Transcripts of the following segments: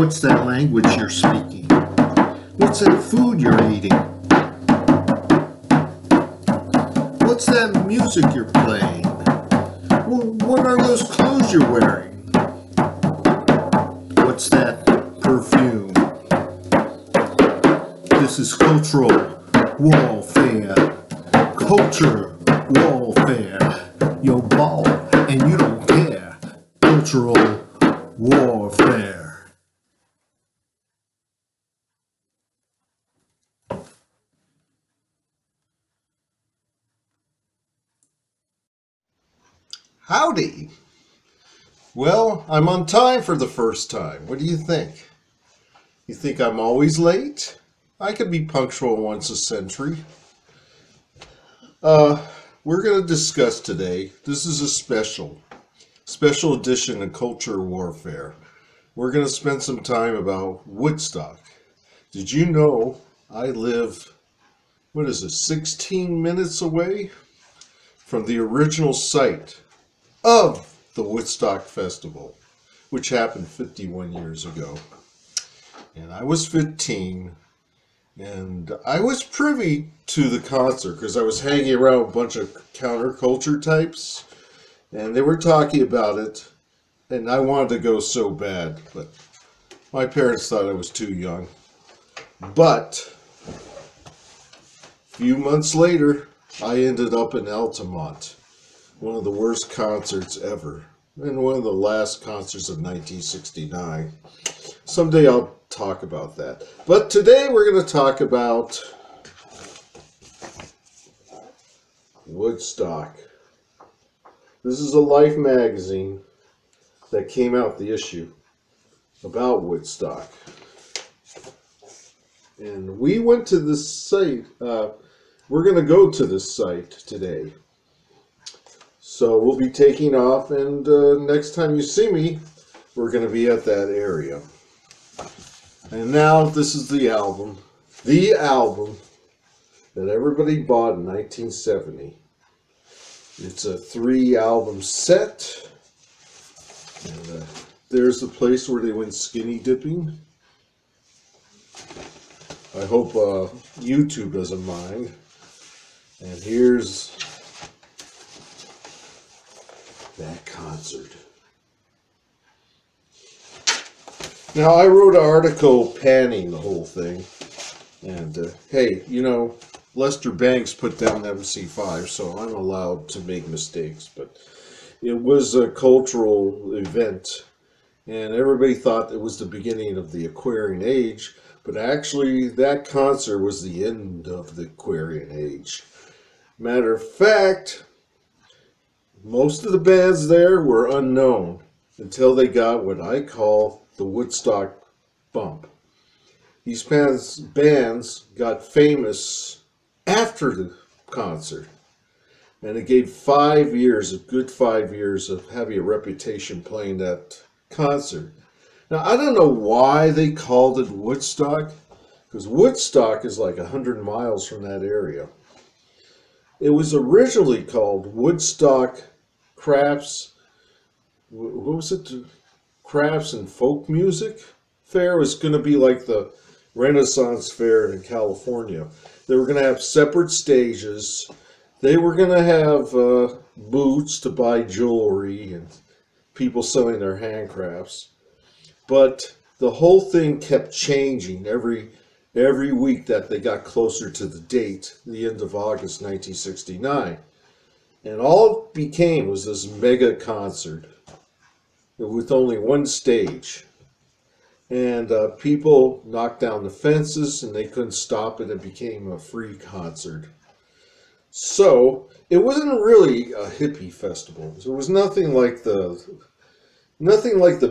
What's that language you're speaking? What's that food you're eating? What's that music you're playing? What are those clothes you're wearing? What's that perfume? This is cultural warfare. Culture warfare. You're bald and you don't care. Cultural warfare. Howdy! Well, I'm on time for the first time. What do you think? You think I'm always late? I could be punctual once a century. We're going to discuss today, this is a special edition of Culture Warfare. We're going to spend some time about Woodstock. Did you know I live, 16 minutes away from the original site of the Woodstock Festival, which happened 51 years ago. And I was 15, and I was privy to the concert because I was hanging around a bunch of counterculture types, and they were talking about it, and I wanted to go so bad, but my parents thought I was too young. But a few months later, I ended up in Altamont. One of the worst concerts ever, and one of the last concerts of 1969. Someday I'll talk about that. But today we're going to talk about Woodstock. This is a Life magazine that came out, the issue about Woodstock. And we went to this site. We're going to go to this site today. So we'll be taking off, and next time you see me, we're going to be at that area. And now this is the album that everybody bought in 1970. It's a 3-album set, and there's the place where they went skinny dipping. I hope YouTube doesn't mind. And here's that concert. Now, I wrote an article panning the whole thing, and hey, you know, Lester Banks put down MC5, so I'm allowed to make mistakes, but it was a cultural event, and everybody thought it was the beginning of the Aquarian Age, but actually that concert was the end of the Aquarian Age. Matter of fact, most of the bands there were unknown until they got what I call the Woodstock bump. These bands got famous after the concert, and it gave 5 years, a good 5 years of having a reputation playing that concert. Now, I don't know why they called it Woodstock, because Woodstock is like 100 miles from that area. It was originally called Woodstock Crafts, what was it? Crafts and Folk Music Fair. It was going to be like the Renaissance Fair in California. They were going to have separate stages. They were going to have booths to buy jewelry and people selling their handcrafts. But the whole thing kept changing every week that they got closer to the date, the end of August 1969. And all it became was this mega concert with only one stage. And people knocked down the fences and they couldn't stop it. It became a free concert. So it wasn't really a hippie festival. It was nothing like the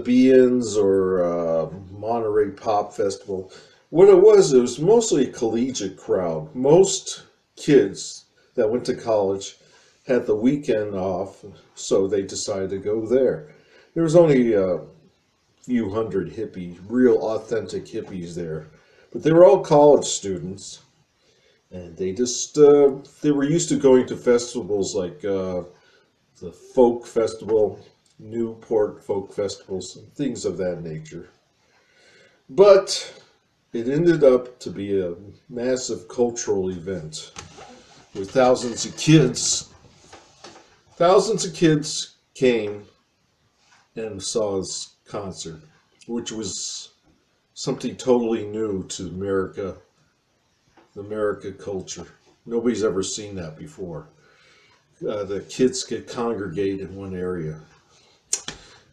Be-Ins or Monterey Pop Festival. What it was mostly a collegiate crowd. Most kids that went to college had the weekend off, so they decided to go there. There was only a few hundred real authentic hippies there, but they were all college students, and they were used to going to festivals like the Folk Festival, Newport Folk Festivals, and things of that nature. But it ended up to be a massive cultural event with thousands of kids. Thousands of kids came and saw his concert, which was something totally new to America, the America culture. Nobody's ever seen that before. The kids could congregate in one area.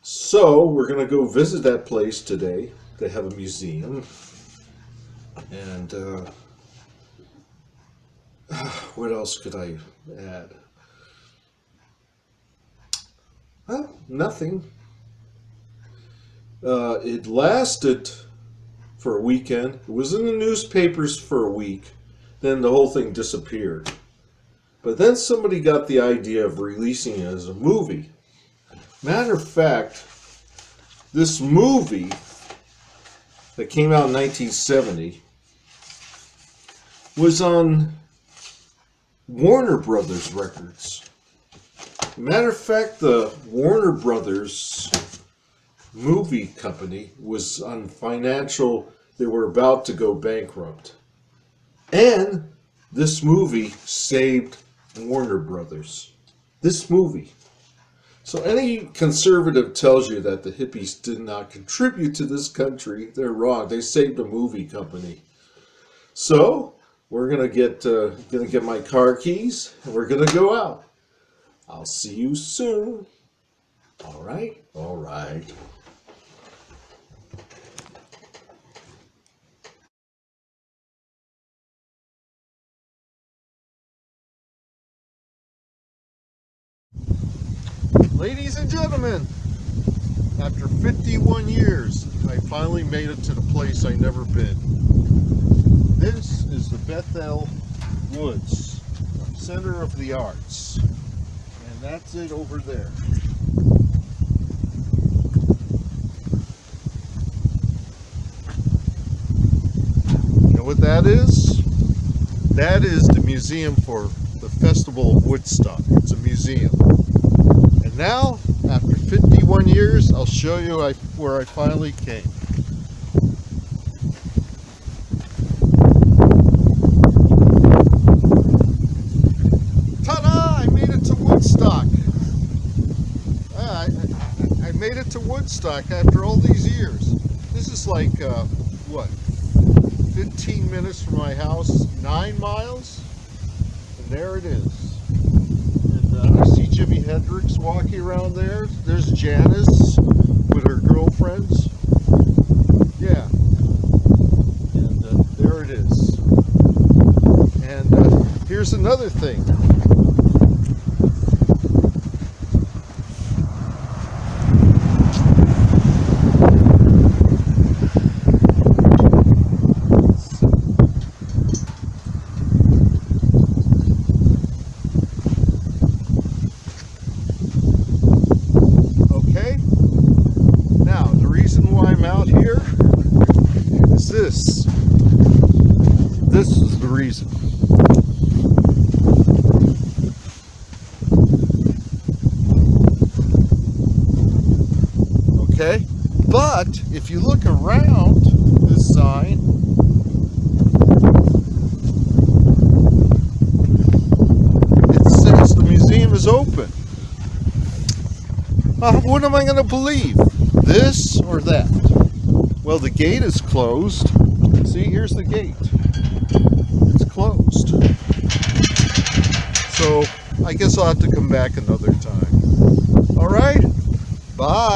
So we're going to go visit that place today. They have a museum. And what else could I add? Nothing. It lasted for a weekend. It was in the newspapers for a week. Then the whole thing disappeared. But then somebody got the idea of releasing it as a movie. Matter of fact, this movie that came out in 1970 was on Warner Brothers records. Matter of fact, the Warner Brothers movie company was on financial, they were about to go bankrupt. And this movie saved Warner Brothers. This movie. So any conservative tells you that the hippies did not contribute to this country, they're wrong. They saved a movie company. So we're gonna get my car keys and we're gonna go out. I'll see you soon. All right, all right. Ladies and gentlemen, after 51 years, I finally made it to the place I've never been. This is the Bethel Woods, Center of the Arts. And that's it over there. You know what that is? That is the museum for the Festival of Woodstock. It's a museum. And now, after 51 years, I'll show you where I finally came. Ta-da! I made it to Woodstock. I made it to Woodstock after all these years. This is like, what, 15 minutes from my house, 9 miles? And there it is. I see Jimi Hendrix walking around there. There's Janice with her girlfriends. Yeah. And there it is. And here's another thing. This is the reason. Okay, but if you look around this sign, it says the museum is open. What am I going to believe? This or that? Well, the gate is closed. See, here's the gate. It's closed. So I guess I'll have to come back another time. All right? Bye.